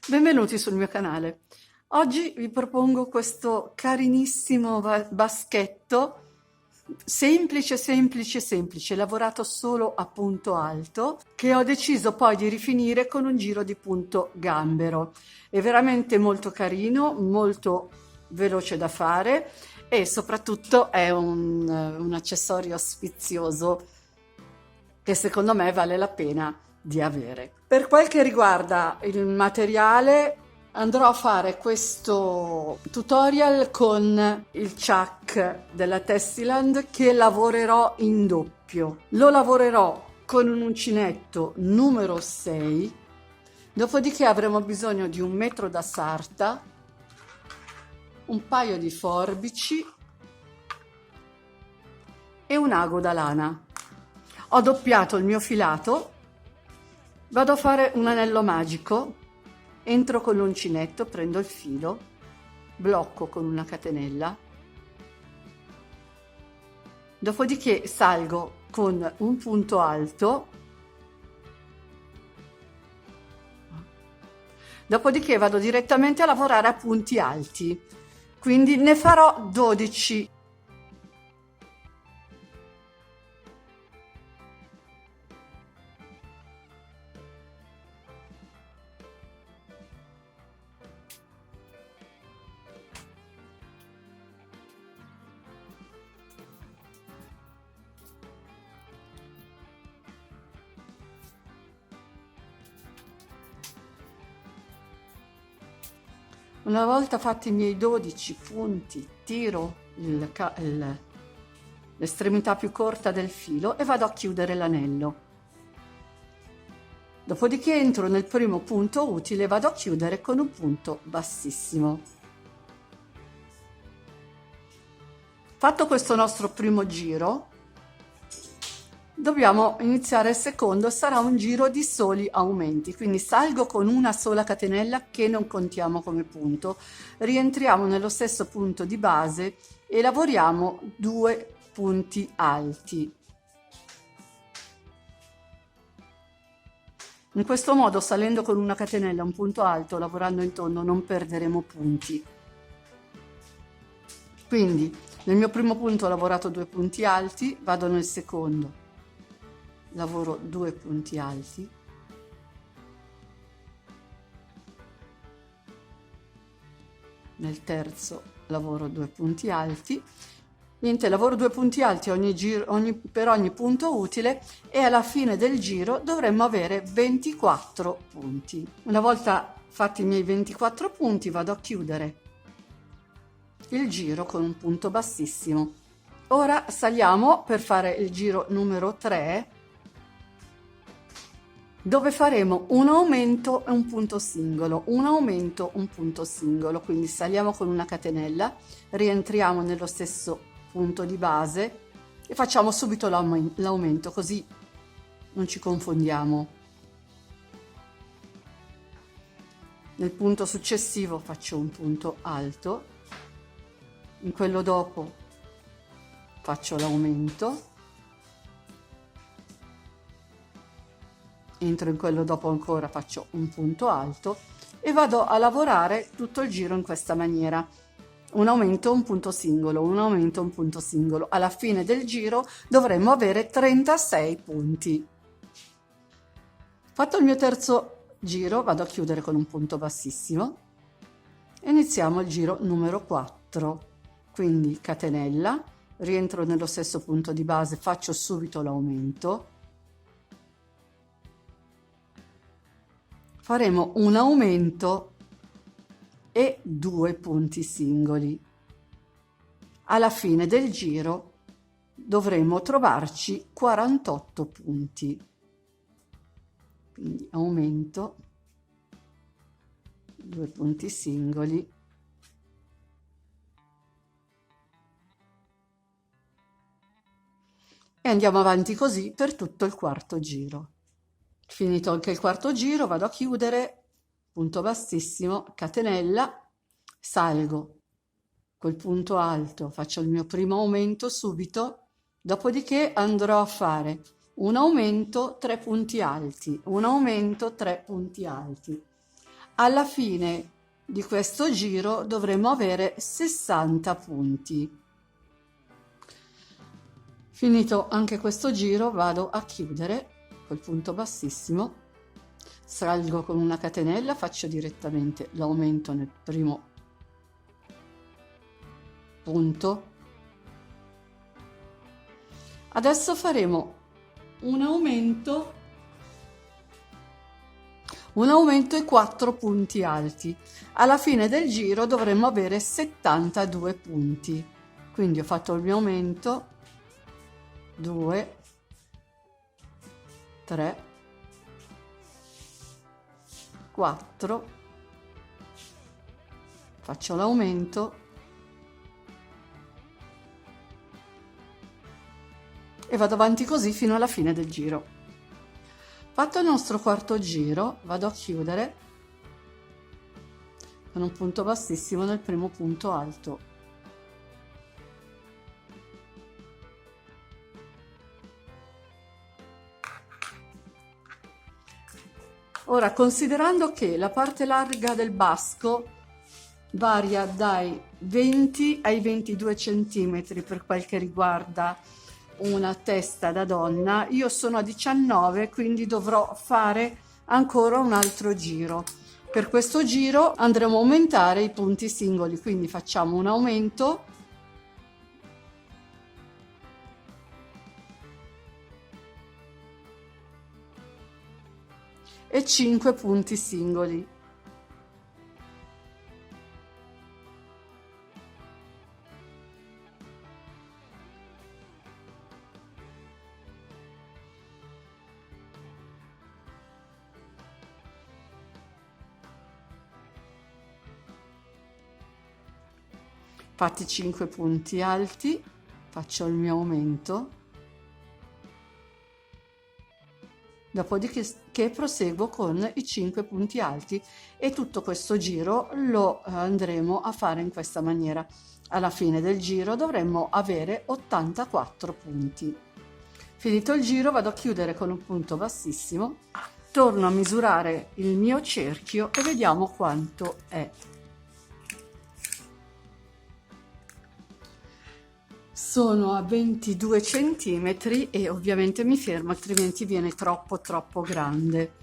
Benvenuti sul mio canale. Oggi vi propongo questo carinissimo baschetto, semplice, semplice, semplice, lavorato solo a punto alto, che ho deciso poi di rifinire con un giro di punto gambero. È veramente molto carino, molto veloce da fare e soprattutto è un accessorio sfizioso che secondo me vale la pena di avere. Per quel che riguarda il materiale, andrò a fare questo tutorial con il chuck della Tessiland che lavorerò in doppio. Lo lavorerò con un uncinetto numero 6, dopodiché avremo bisogno di un metro da sarta, un paio di forbici e un ago da lana. Ho doppiato il mio filato, vado a fare un anello magico, entro con l'uncinetto, prendo il filo, blocco con una catenella, dopodiché salgo con un punto alto, dopodiché vado direttamente a lavorare a punti alti, quindi ne farò 12. Una volta fatti i miei 12 punti, tiro l'estremità più corta del filo e vado a chiudere l'anello. Dopodiché entro nel primo punto utile e vado a chiudere con un punto bassissimo. Fatto questo nostro primo giro, dobbiamo iniziare il secondo, sarà un giro di soli aumenti, quindi salgo con una sola catenella che non contiamo come punto, rientriamo nello stesso punto di base e lavoriamo 2 punti alti. In questo modo, salendo con una catenella un punto alto, lavorando in tondo, non perderemo punti. Quindi nel mio primo punto ho lavorato 2 punti alti, vado nel secondo, lavoro 2 punti alti, nel terzo lavoro 2 punti alti, niente, lavoro 2 punti alti per ogni punto utile e alla fine del giro dovremmo avere 24 punti. Una volta fatti i miei 24 punti vado a chiudere il giro con un punto bassissimo. Ora saliamo per fare il giro numero 3, dove faremo un aumento e un punto singolo, un aumento, un punto singolo, quindi saliamo con una catenella, rientriamo nello stesso punto di base e facciamo subito l'aumento, così non ci confondiamo. Nel punto successivo faccio un punto alto, in quello dopo faccio l'aumento, entro in quello dopo ancora faccio un punto alto e vado a lavorare tutto il giro in questa maniera, un aumento, un punto singolo, un aumento, un punto singolo. Alla fine del giro dovremmo avere 36 punti. Fatto il mio terzo giro vado a chiudere con un punto bassissimo e iniziamo il giro numero 4, quindi catenella, rientro nello stesso punto di base, faccio subito l'aumento, faremo un aumento e 2 punti singoli. Alla fine del giro dovremo trovarci 48 punti. Quindi aumento, 2 punti singoli e andiamo avanti così per tutto il quarto giro. Finito anche il quarto giro vado a chiudere, punto bassissimo, catenella, salgo col punto alto, faccio il mio primo aumento subito, dopodiché andrò a fare un aumento, 3 punti alti, un aumento, 3 punti alti. Alla fine di questo giro dovremo avere 60 punti. Finito anche questo giro, vado a chiudere col punto bassissimo, salgo con una catenella, faccio direttamente l'aumento nel primo punto. Adesso faremo un aumento e 4 punti alti. Alla fine del giro dovremmo avere 72 punti. Quindi ho fatto il mio aumento, 2, 3, 4, faccio l'aumento e vado avanti così fino alla fine del giro. Fatto il nostro quarto giro, vado a chiudere con un punto bassissimo nel primo punto alto. Ora, considerando che la parte larga del basco varia dai 20 ai 22 centimetri per quel che riguarda una testa da donna, io sono a 19, quindi dovrò fare ancora un altro giro. Per questo giro andremo a aumentare i punti singoli, quindi facciamo un aumento e 5 punti singoli. Fatti 5 punti alti, faccio il mio aumento, dopodiché proseguo con i 5 punti alti e tutto questo giro lo andremo a fare in questa maniera. Alla fine del giro dovremmo avere 84 punti. Finito il giro vado a chiudere con un punto bassissimo, torno a misurare il mio cerchio e vediamo quanto è. Sono a 22 centimetri e ovviamente mi fermo, altrimenti viene troppo grande.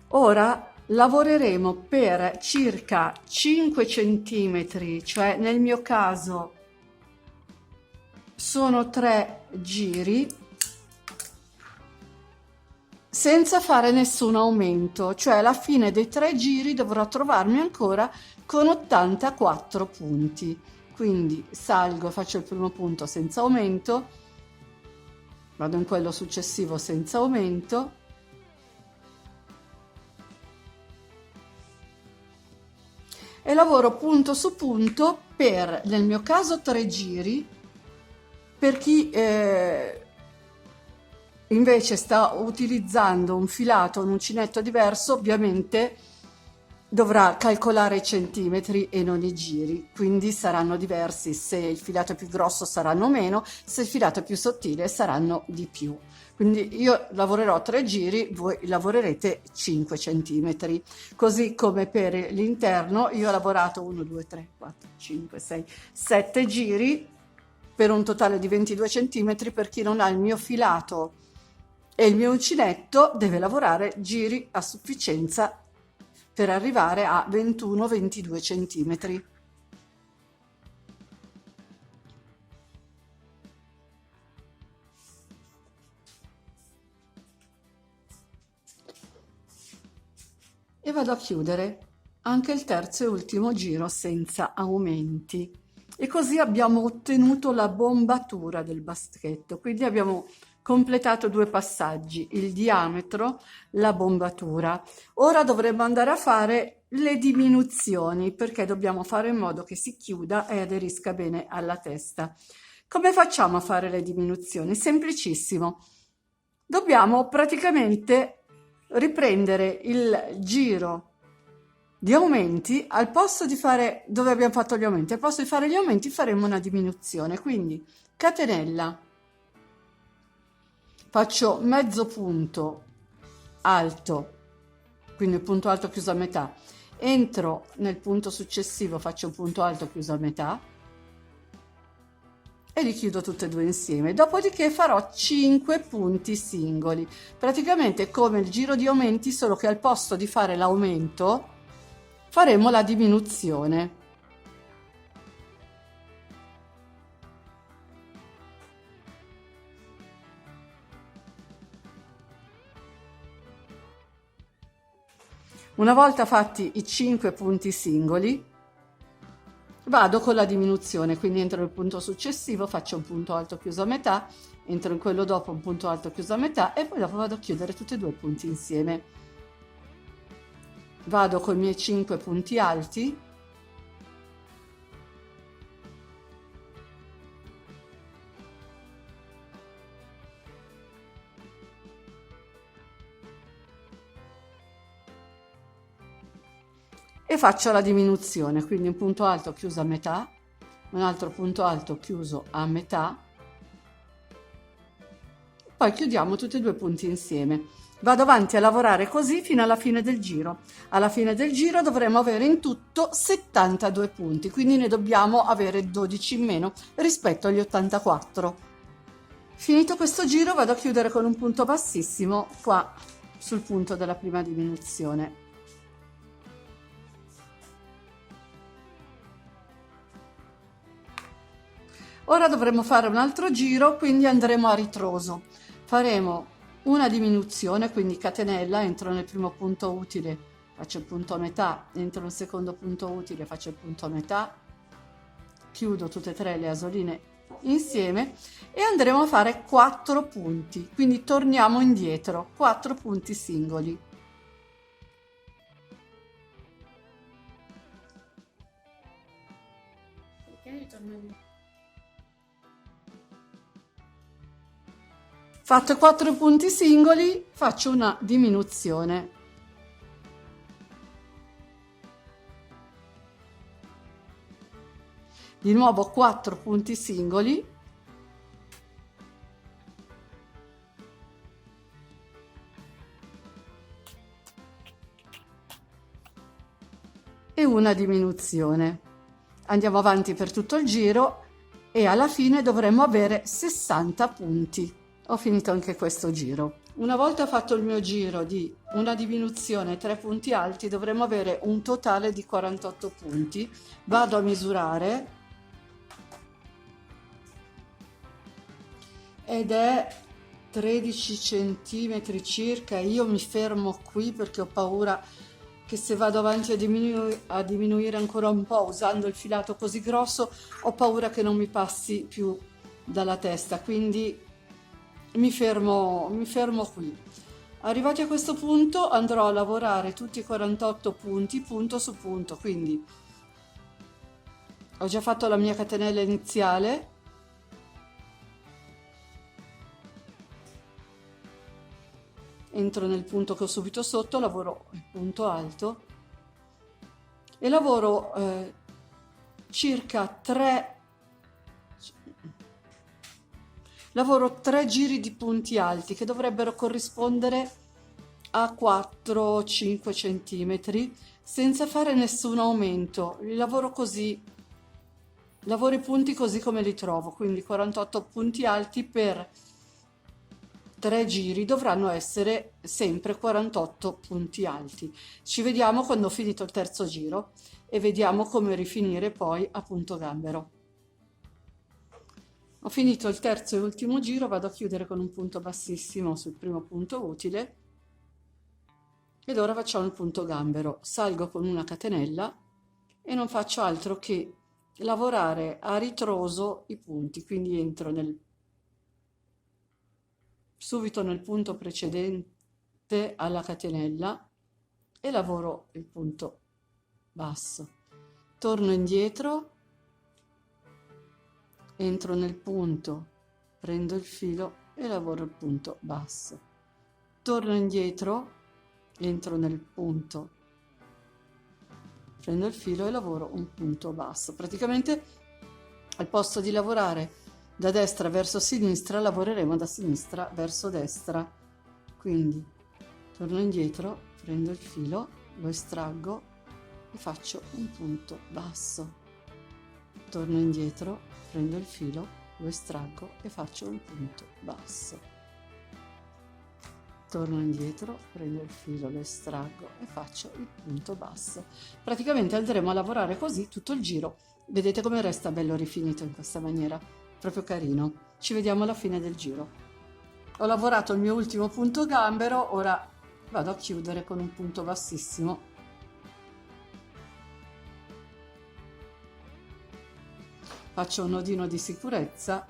Ora lavoreremo per circa 5 centimetri, cioè nel mio caso sono 3 giri, senza fare nessun aumento, cioè alla fine dei 3 giri dovrò trovarmi ancora con 84 punti. Quindi salgo, faccio il primo punto senza aumento, vado in quello successivo senza aumento, e lavoro punto su punto per, nel mio caso, 3 giri. Per chi invece sta utilizzando un filato, un uncinetto diverso, ovviamente dovrà calcolare i centimetri e non i giri, quindi saranno diversi. Se il filato è più grosso saranno meno, se il filato è più sottile saranno di più. Quindi io lavorerò 3 giri, voi lavorerete 5 centimetri. Così come per l'interno io ho lavorato 1, 2, 3, 4, 5, 6, 7 giri per un totale di 22 centimetri. Per chi non ha il mio filato e il mio uncinetto deve lavorare giri a sufficienza per arrivare a 21-22 centimetri. E vado a chiudere anche il terzo e ultimo giro senza aumenti. E così abbiamo ottenuto la bombatura del baschetto, quindi abbiamo completato 2 passaggi, il diametro, la bombatura. Ora dovremmo andare a fare le diminuzioni, perché dobbiamo fare in modo che si chiuda e aderisca bene alla testa. Come facciamo a fare le diminuzioni? Semplicissimo. Dobbiamo praticamente riprendere il giro di aumenti, al posto di fare, dove abbiamo fatto gli aumenti, al posto di fare gli aumenti faremo una diminuzione, quindi catenella, faccio mezzo punto alto, quindi il punto alto chiuso a metà, entro nel punto successivo, faccio un punto alto chiuso a metà e li chiudo tutte e due insieme. Dopodiché farò 5 punti singoli, praticamente come il giro di aumenti, solo che al posto di fare l'aumento faremo la diminuzione. Una volta fatti i 5 punti singoli, vado con la diminuzione, quindi entro nel punto successivo, faccio un punto alto chiuso a metà, entro in quello dopo un punto alto chiuso a metà e poi dopo vado a chiudere tutti e due i punti insieme. Vado con i miei 5 punti alti e faccio la diminuzione, quindi un punto alto chiuso a metà, un altro punto alto chiuso a metà, poi chiudiamo tutti e due i punti insieme. Vado avanti a lavorare così fino alla fine del giro. Alla fine del giro dovremo avere in tutto 72 punti, quindi ne dobbiamo avere 12 in meno rispetto agli 84. Finito questo giro vado a chiudere con un punto bassissimo qua sul punto della prima diminuzione. Ora dovremo fare un altro giro, quindi andremo a ritroso. Faremo una diminuzione, quindi catenella, entro nel primo punto utile, faccio il punto a metà, entro nel secondo punto utile, faccio il punto a metà, chiudo tutte e tre le asoline insieme e andremo a fare 4 punti, quindi torniamo indietro, 4 punti singoli. Fatto 4 punti singoli, faccio una diminuzione. Di nuovo 4 punti singoli. E una diminuzione. Andiamo avanti per tutto il giro e alla fine dovremo avere 60 punti. Ho finito anche questo giro. Una volta fatto il mio giro di una diminuzione e 3 punti alti, dovremo avere un totale di 48 punti. Vado a misurare ed è 13 centimetri circa. Io mi fermo qui perché ho paura che se vado avanti a diminuire ancora un po' usando il filato così grosso, ho paura che non mi passi più dalla testa, quindi mi fermo qui. Arrivati a questo punto andrò a lavorare tutti i 48 punti punto su punto, quindi ho già fatto la mia catenella iniziale, entro nel punto che ho subito sotto, lavoro il punto alto e lavoro circa 3 giri di punti alti che dovrebbero corrispondere a 4-5 centimetri senza fare nessun aumento. Li lavoro così, lavoro i punti così come li trovo, quindi 48 punti alti per 3 giri dovranno essere sempre 48 punti alti. Ci vediamo quando ho finito il terzo giro e vediamo come rifinire poi a punto gambero. Ho finito il terzo e ultimo giro, vado a chiudere con un punto bassissimo sul primo punto utile ed ora facciamo il punto gambero. Salgo con una catenella e non faccio altro che lavorare a ritroso i punti, quindi entro subito nel punto precedente alla catenella e lavoro il punto basso. Torno indietro, entro nel punto, prendo il filo e lavoro il punto basso. Torno indietro, entro nel punto, prendo il filo e lavoro un punto basso. Praticamente al posto di lavorare da destra verso sinistra, lavoreremo da sinistra verso destra. Quindi torno indietro, prendo il filo, lo estraggo e faccio un punto basso. Torno indietro, prendo il filo, lo estraggo e faccio un punto basso. Torno indietro, prendo il filo, lo estraggo e faccio il punto basso. Praticamente andremo a lavorare così tutto il giro. Vedete come resta bello rifinito in questa maniera? Proprio carino. Ci vediamo alla fine del giro. Ho lavorato il mio ultimo punto gambero, ora vado a chiudere con un punto bassissimo. Faccio un nodino di sicurezza,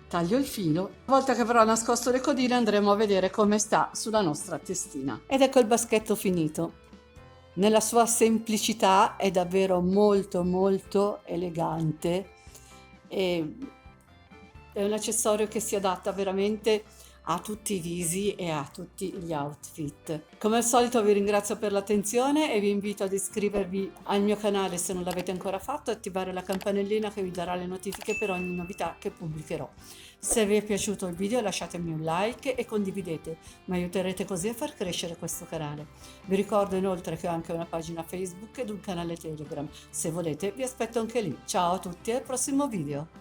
taglio il filo. Una volta che avrò nascosto le codine andremo a vedere come sta sulla nostra testina. Ed ecco il baschetto finito. Nella sua semplicità è davvero molto molto elegante e è un accessorio che si adatta veramente a tutti i visi e a tutti gli outfit. Come al solito vi ringrazio per l'attenzione e vi invito ad iscrivervi al mio canale se non l'avete ancora fatto e attivare la campanellina che vi darà le notifiche per ogni novità che pubblicherò. Se vi è piaciuto il video lasciatemi un like e condividete, mi aiuterete così a far crescere questo canale. Vi ricordo inoltre che ho anche una pagina Facebook ed un canale Telegram. Se volete vi aspetto anche lì. Ciao a tutti e al prossimo video!